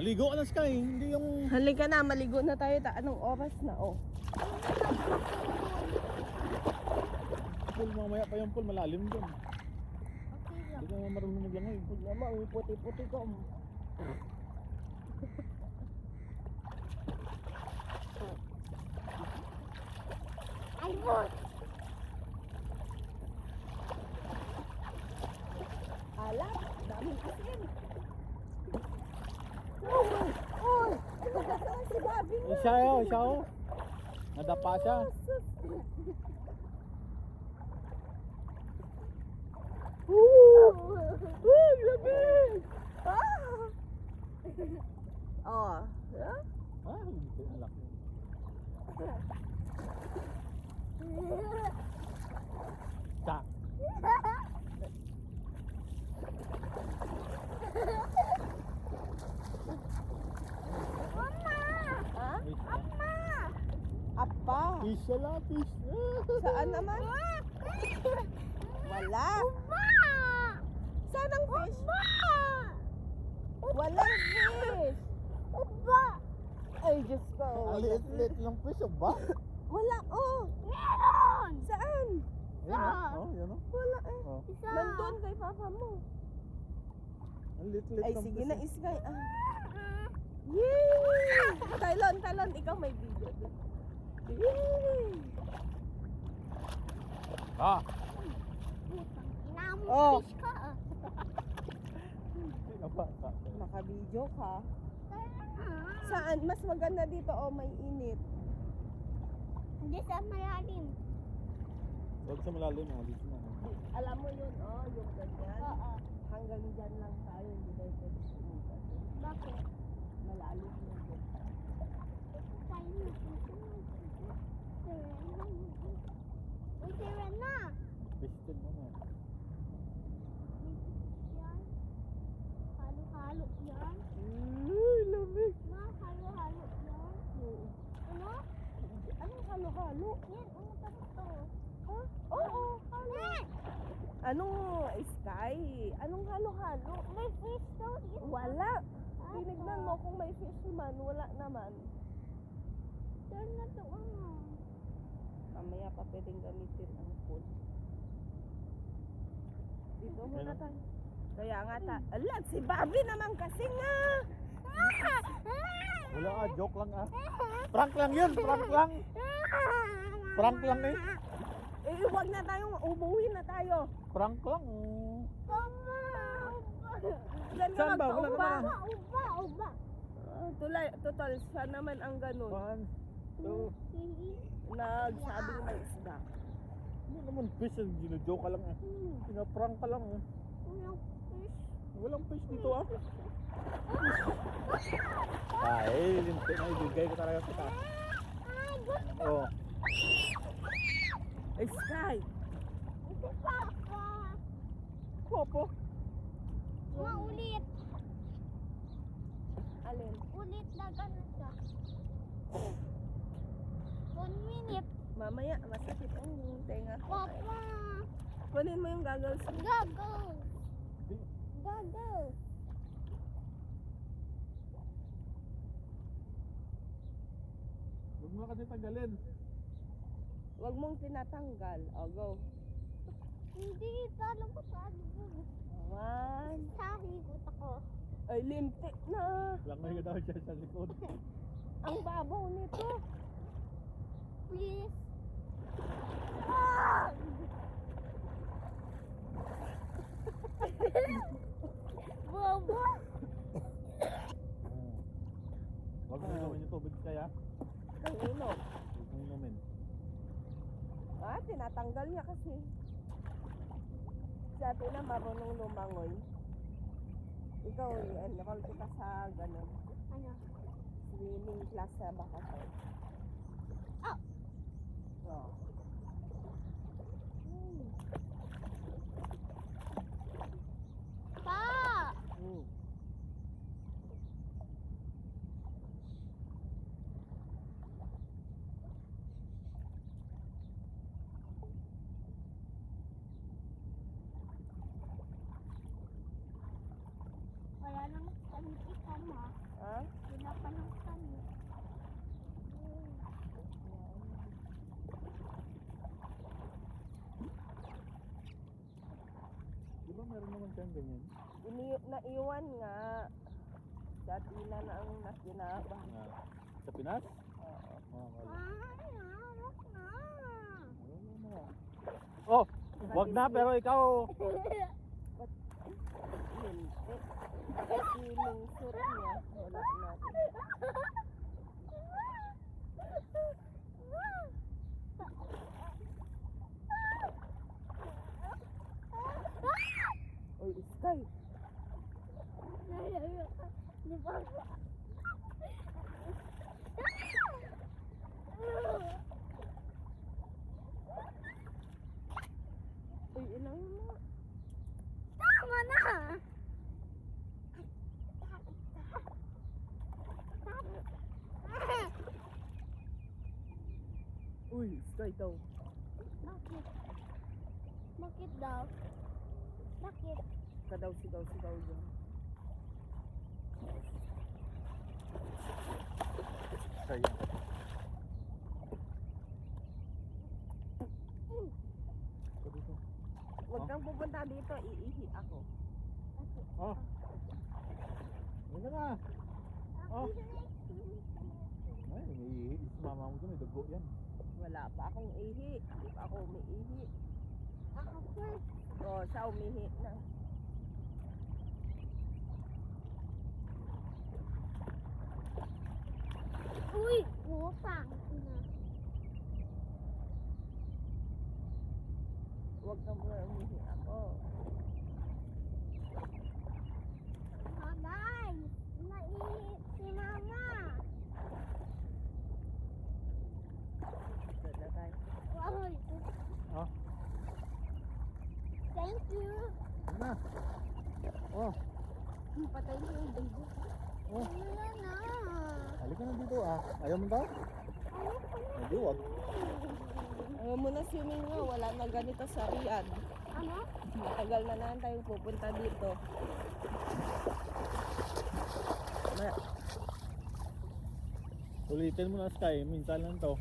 Maligo ka na, Sky. Hindi yung... Halika na, maligo na tayo. Anong oras na, oh? Pool, mamaya pa yung pool. Malalim dun. Okay lang. Hindi ka marunong maglangoy. Huwag naman, ang puti-puti ko. Ay, boy. Ala, daming asin. Si Bobby nga. Siya oh. Nadapa siya. Lamig! Oh, yeah? Ah, hindi ang laki. Chak. Mama! Ha? Mama! Apa? Fish siya lang, fish. Saan naman? Wala. Uba! Saan ang fish? Uba! Walang fish. Uba! Ay, Diyos ko. Ang liit-liit lang fish, oh, ba? Wala, oh. Meron! Saan? Yan oh, yan oh. Wala eh. Oh. Isa. Nandun kay papa mo. Ang liit-liit Ay, lang sige fish. na, Iskay. Ah. Yay! Talon, ikaw may video. Yay! Ah, Putang ina mo, Oh. fish ka ah. pinapata. Naka-video ka. Tara na. Saan? Mas maganda dito, oh, may init. Hindi sa malalim. Huwag sa malalim, alis na. Alam mo yun, oh, yung ganyan. Oo. Hanggang dyan lang tayo, hindi tayo pwede sumunod. Bakit? Malalim yung dyan. Tayo na. Uy, tira na. Fish din mo na. Yan. Halo-halo yan. Uy, lamig. Ma, halo-halo yan. Ano? Anong halo-halo? Yan, umuta mo to. Ha? Oo, halo. Anong Sky? Anong halo-halo? May fish daw dito. Wala. Tinignan mo kung may fish man, wala naman. Turn na to, Mamaya pa pwedeng gamitin ang pool. Dito muna Ayun. tayo. Kaya nga ala, si Bobby naman kasi nga. Wala joke lang ah. Prank lang yun, prank lang. Prank lang eh. Eh, huwag na tayong umuwi na tayo. Prank lang. Mama! Diyan ka Saan ba? Wala magpauba. naman. Uba! Total, siya naman ang ganun. 1, 2. Nagsabing may isda. Ano naman fish, gino-joke ka lang eh. Pinaprank ka lang eh. Walang fish. Walang fish dito ah. Ay, linti na ibigay ko talaga kita. Ay, gusto Oh, Ay, Sky. si Papa. popo. Maulit. Alin? Ulit na ganun siya. 1 minute. Mamaya, masakit ang tenga ko. Papa. Kunin mo yung goggles mo. Goggles. Goggles. Huwag mo kasi tanggalin. Huwag mong tinatanggal. O, go. Hindi, talo ko sa ano. 1. Sa higot ako. Ay, lintik na. Langoy ka daw siya sa likod. Ang babaw nito. Please. Bobo. Huwag mo inumin yung tubig kaya. Kanino? Huwag mo inumin. Ah, tinatanggal niya kasi. Sa atin na marunong lumangoy. Ikaw, enroll kita sa ganun. Ano? Swimming class sa Bakasan. Oh. Oh. Pa! Wala nang tanikitan ha. Ah? yung ganyan. Naiwan nga. Dati na ang nakinabang. Sa Pinas? Oo. Wala. Ay, harap na. Wala na. Oh, wag na pero ikaw. Hindi. Kasi lungsod niya. Wala natin. Uy, Sky. Di ba? Uy, ilang mo. Tama na. Uy, Sky daw. Bakit? Bakit daw? Bakit? Kadaw sigaw dyan. Kaya. Ito dito. Huwag kang pupunta dito, iihi ako. Oh. Ano na? Oh. Ay, may mama mo dun, may dugo yan. Wala pa akong ihi. Hindi pa ako umiihi. Ako first. O, siya umihi na. Uy! Utang. Huwag kang muna umihi ako. Agay! Naihi si mama. Doon na tayo. Uy! Oh. Thank you. Ano na? Oh. Patay mo yung baby. Oh. Wala na. Halika na dito ah. Ayaw mo daw? Hindi, wag. Ayaw mo na swimming nga. Wala na ganito sa Riyadh. Ano? Matagal na naman tayong pupunta dito. Ulitin mo na, Sky. Minsan lang to.